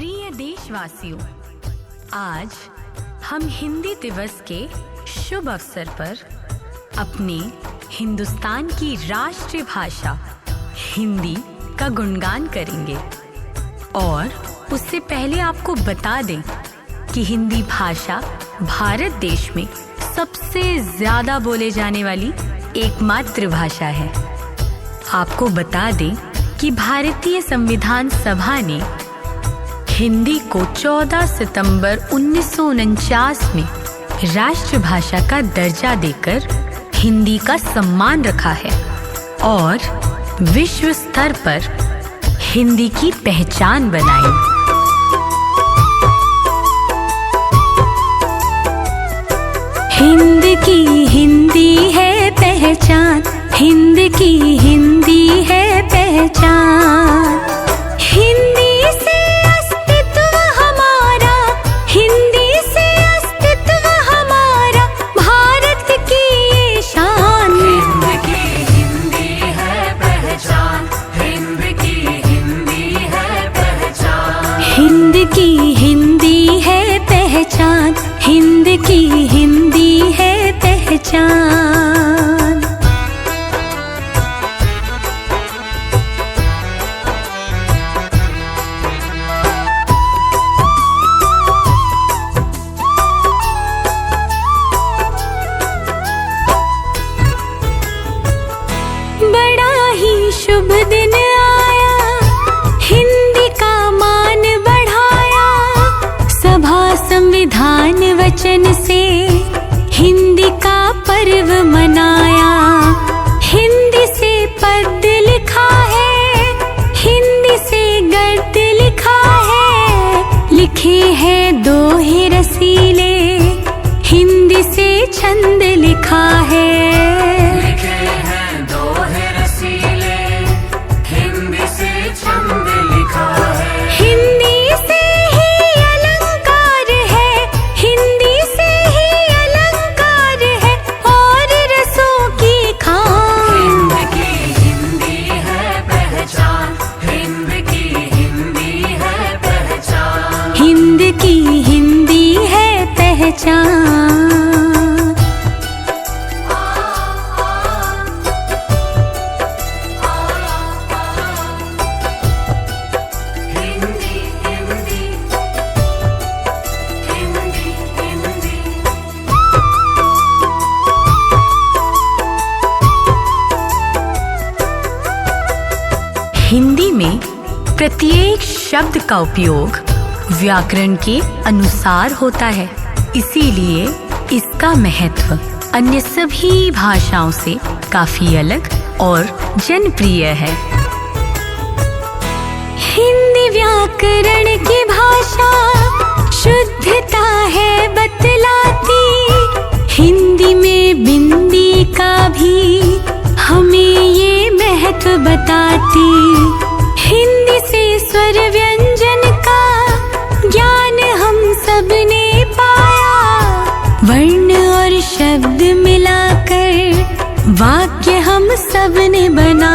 प्रिय देशवासियों, आज हम हिंदी दिवस के शुभ अवसर पर अपने हिंदुस्तान की राष्ट्रीय भाषा हिंदी का गुणगान करेंगे। और उससे पहले आपको बता दें कि हिंदी भाषा भारत देश में सबसे ज्यादा बोले जाने वाली एकमात्र भाषा है। आपको बता दें कि भारतीय संविधान सभा ने हिंदी को 14 सितंबर 1949 में राष्ट्रभाषा का दर्जा देकर हिंदी का सम्मान रखा है और विश्व स्तर पर हिंदी की पहचान बनाई। हिंद की हिंदी है पहचान, हिंद की हिंदी है पहचान। हिंदी से अस्तित्व हमारा, हिंदी से अस्तित्व हमारा, भारत की ये शान। हिंद की हिंदी है पहचान, हिंद की हिंदी है पहचान। हिंद की हिंदी है पहचान, हिंद की हिंदी है पहचान। बड़ा ही शुभ दिन आया, हिंदी का मान बढ़ाया। सभा संविधान वचन से हिंदी का पर्व मनाया। हिंदी से पद्य लिखा है, हिंदी से गद्य लिखा है। लिखे हैं दोहे रसीले, हिंदी से छंद लिखा है। लिखे हैं दोहे रसीले, हिंदी से छंद लिखा है। हिंदी से ही अलंकार है, हिंदी से ही अलंकार है और रसों की खान। हिंद की हिंदी है पहचान, हिंद की हिंदी है पहचान। हिंद की हिंदी है पहचान। हिंदी हिंदी हिंदी हिंदी। हिंदी में प्रत्येक शब्द का उपयोग व्याकरण के अनुसार होता है, इसीलिए इसका महत्व अन्य सभी भाषाओं से काफी अलग और जनप्रिय है। हिंदी व्याकरण की भाषा शुद्धता है बतलाती। हिंदी में बिंदी का भी हमें ये महत्व बताती। हिंदी से स्वर व्यंजन का ज्ञान हम सब ने पाया। वर्ण और शब्द मिलाकर वाक्य हम सब ने बनाया।